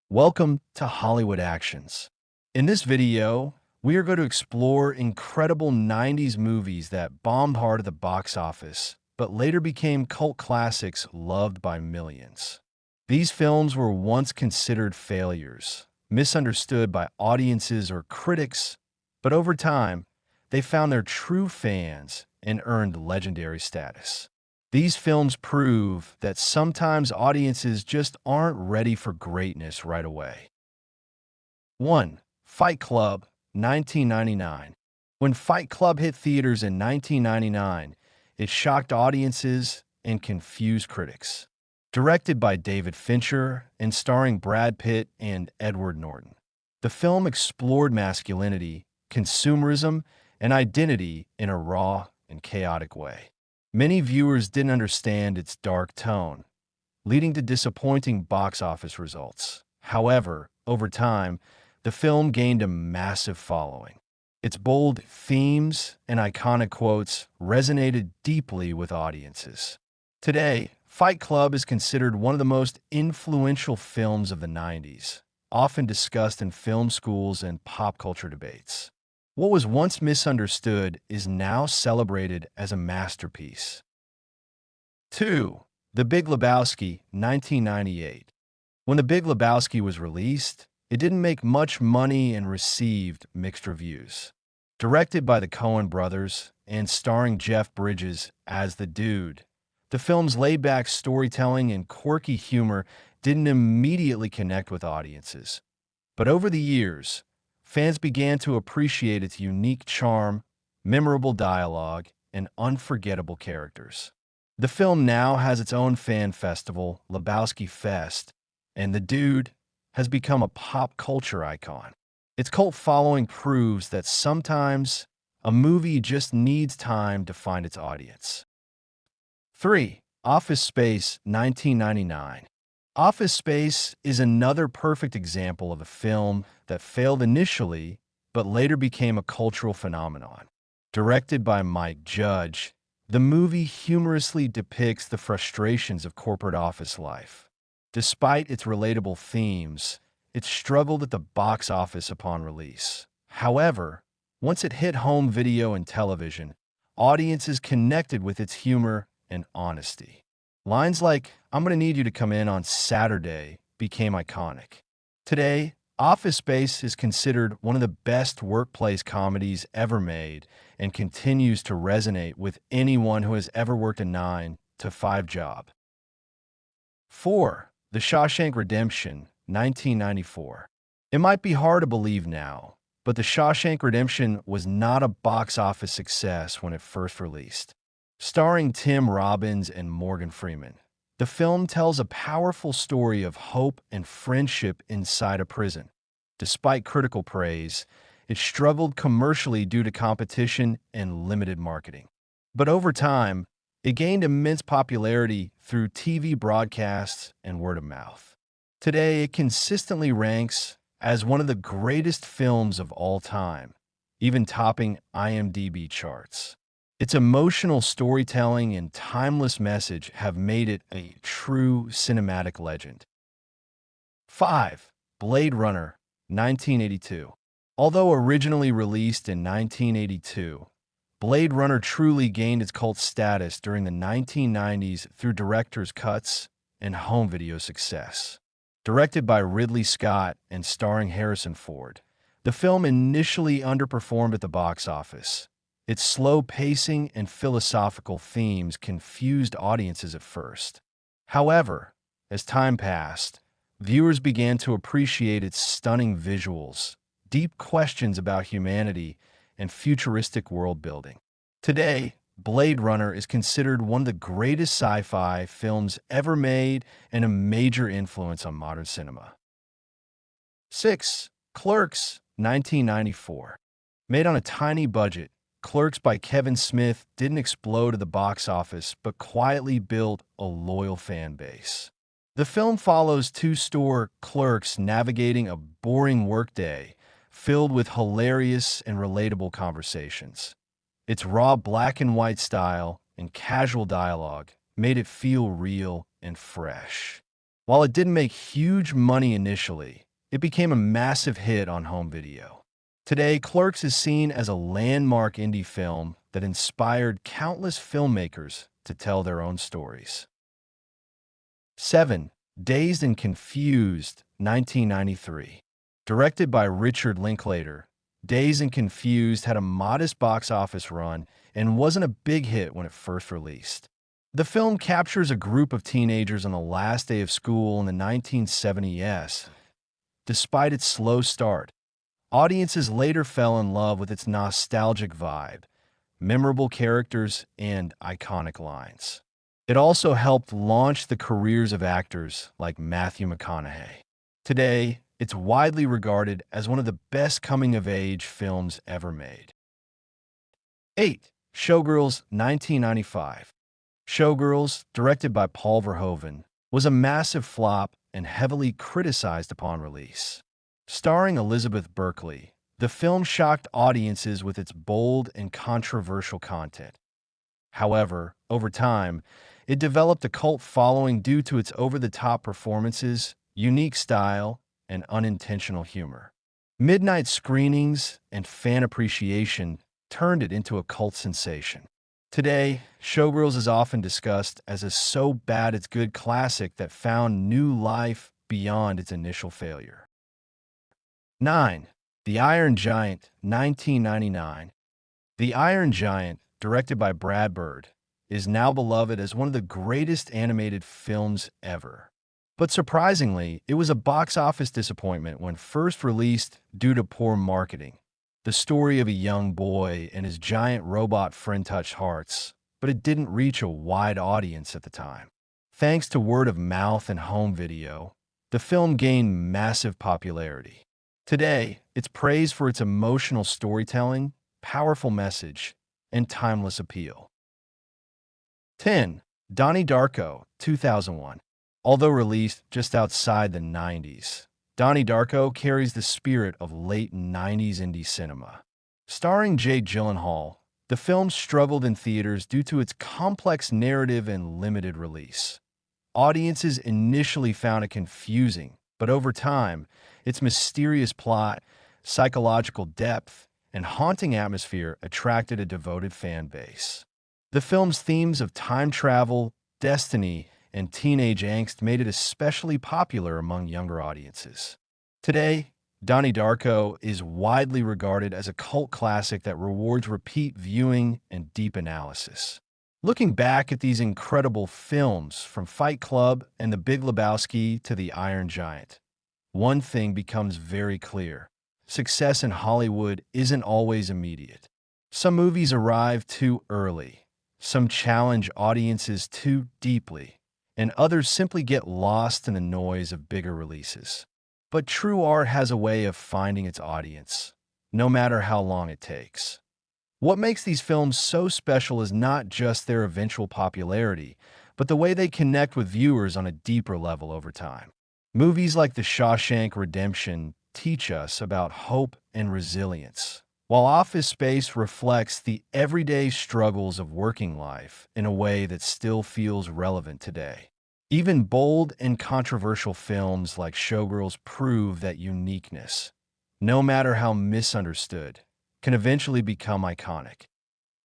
Welcome to Hollywood Actions. In this video, we are going to explore incredible 90s movies that bombed hard at the box office, but later became cult classics loved by millions. These films were once considered failures, misunderstood by audiences or critics, but over time, they found their true fans and earned legendary status. These films prove that sometimes audiences just aren't ready for greatness right away. 1. Fight Club, 1999. When Fight Club hit theaters in 1999, it shocked audiences and confused critics. Directed by David Fincher and starring Brad Pitt and Edward Norton, the film explored masculinity, consumerism, and identity in a raw and chaotic way. Many viewers didn't understand its dark tone, leading to disappointing box office results. However, over time, the film gained a massive following. Its bold themes and iconic quotes resonated deeply with audiences. Today, Fight Club is considered one of the most influential films of the 90s, often discussed in film schools and pop culture debates. What was once misunderstood is now celebrated as a masterpiece. 2. The Big Lebowski, 1998. When The Big Lebowski was released, it didn't make much money and received mixed reviews. Directed by the Coen brothers and starring Jeff Bridges as the Dude, the film's laid-back storytelling and quirky humor didn't immediately connect with audiences. But over the years, fans began to appreciate its unique charm, memorable dialogue, and unforgettable characters. The film now has its own fan festival, Lebowski Fest, and the Dude has become a pop culture icon. Its cult following proves that sometimes a movie just needs time to find its audience. 3. Office Space, 1999. Office Space is another perfect example of a film that failed initially, but later became a cultural phenomenon. Directed by Mike Judge, the movie humorously depicts the frustrations of corporate office life. Despite its relatable themes, it struggled at the box office upon release. However, once it hit home video and television, audiences connected with its humor and honesty. Lines like, "I'm going to need you to come in on Saturday," became iconic. Today, Office Space is considered one of the best workplace comedies ever made and continues to resonate with anyone who has ever worked a 9-to-5 job. 4. The Shawshank Redemption, 1994. It might be hard to believe now, but The Shawshank Redemption was not a box office success when it first released. Starring Tim Robbins and Morgan Freeman, the film tells a powerful story of hope and friendship inside a prison. Despite critical praise, it struggled commercially due to competition and limited marketing. But over time, it gained immense popularity through TV broadcasts and word of mouth. Today, it consistently ranks as one of the greatest films of all time, even topping IMDb charts. Its emotional storytelling and timeless message have made it a true cinematic legend. 5. Blade Runner, 1982. Although originally released in 1982, Blade Runner truly gained its cult status during the 1990s through director's cuts and home video success. Directed by Ridley Scott and starring Harrison Ford, the film initially underperformed at the box office. Its slow pacing and philosophical themes confused audiences at first. However, as time passed, viewers began to appreciate its stunning visuals, deep questions about humanity, and futuristic world building. Today, Blade Runner is considered one of the greatest sci-fi films ever made and a major influence on modern cinema. 6. Clerks, 1994. Made on a tiny budget, Clerks by Kevin Smith didn't explode at the box office, but quietly built a loyal fan base. The film follows two store clerks navigating a boring workday filled with hilarious and relatable conversations. Its raw black and white style and casual dialogue made it feel real and fresh. While it didn't make huge money initially, it became a massive hit on home video. Today, Clerks is seen as a landmark indie film that inspired countless filmmakers to tell their own stories. 7. Dazed and Confused, 1993. Directed by Richard Linklater, Dazed and Confused had a modest box office run and wasn't a big hit when it first released. The film captures a group of teenagers on the last day of school in the 1970s. Despite its slow start, audiences later fell in love with its nostalgic vibe, memorable characters, and iconic lines. It also helped launch the careers of actors like Matthew McConaughey. Today, it's widely regarded as one of the best coming-of-age films ever made. 8. Showgirls, 1995. Showgirls, directed by Paul Verhoeven, was a massive flop and heavily criticized upon release. Starring Elizabeth Berkley, the film shocked audiences with its bold and controversial content. However, over time, it developed a cult following due to its over-the-top performances, unique style, and unintentional humor. Midnight screenings and fan appreciation turned it into a cult sensation. Today, Showgirls is often discussed as a so bad it's good classic that found new life beyond its initial failure. 9. The Iron Giant, 1999. The Iron Giant, directed by Brad Bird, is now beloved as one of the greatest animated films ever. But surprisingly, it was a box office disappointment when first released due to poor marketing. The story of a young boy and his giant robot friend touched hearts, but it didn't reach a wide audience at the time. Thanks to word of mouth and home video, the film gained massive popularity. Today, it's praised for its emotional storytelling, powerful message, and timeless appeal. 10. Donnie Darko, 2001. Although released just outside the 90s, Donnie Darko carries the spirit of late 90s indie cinema. Starring Jake Gyllenhaal, the film struggled in theaters due to its complex narrative and limited release. Audiences initially found it confusing, but over time, its mysterious plot, psychological depth, and haunting atmosphere attracted a devoted fan base. The film's themes of time travel, destiny, and teenage angst made it especially popular among younger audiences. Today, Donnie Darko is widely regarded as a cult classic that rewards repeat viewing and deep analysis. Looking back at these incredible films, from Fight Club and The Big Lebowski to The Iron Giant, one thing becomes very clear. Success in Hollywood isn't always immediate. Some movies arrive too early, some challenge audiences too deeply, and others simply get lost in the noise of bigger releases. But true art has a way of finding its audience, no matter how long it takes. What makes these films so special is not just their eventual popularity, but the way they connect with viewers on a deeper level over time. Movies like The Shawshank Redemption teach us about hope and resilience, while Office Space reflects the everyday struggles of working life in a way that still feels relevant today. Even bold and controversial films like Showgirls prove that uniqueness, no matter how misunderstood, can eventually become iconic.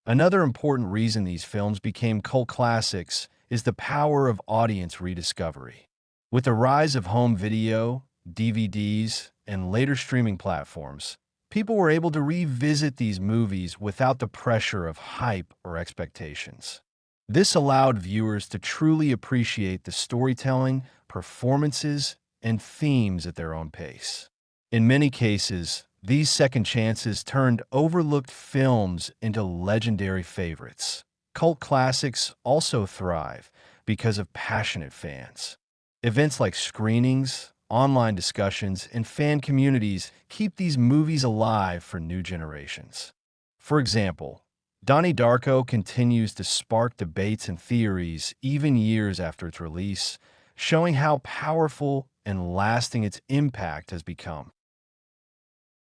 Another important reason these films became cult classics is the power of audience rediscovery. With the rise of home video, DVDs, and later streaming platforms, people were able to revisit these movies without the pressure of hype or expectations. This allowed viewers to truly appreciate the storytelling, performances, and themes at their own pace. In many cases, these second chances turned overlooked films into legendary favorites. Cult classics also thrive because of passionate fans. Events like screenings, online discussions, and fan communities keep these movies alive for new generations. For example, Donnie Darko continues to spark debates and theories even years after its release, showing how powerful and lasting its impact has become.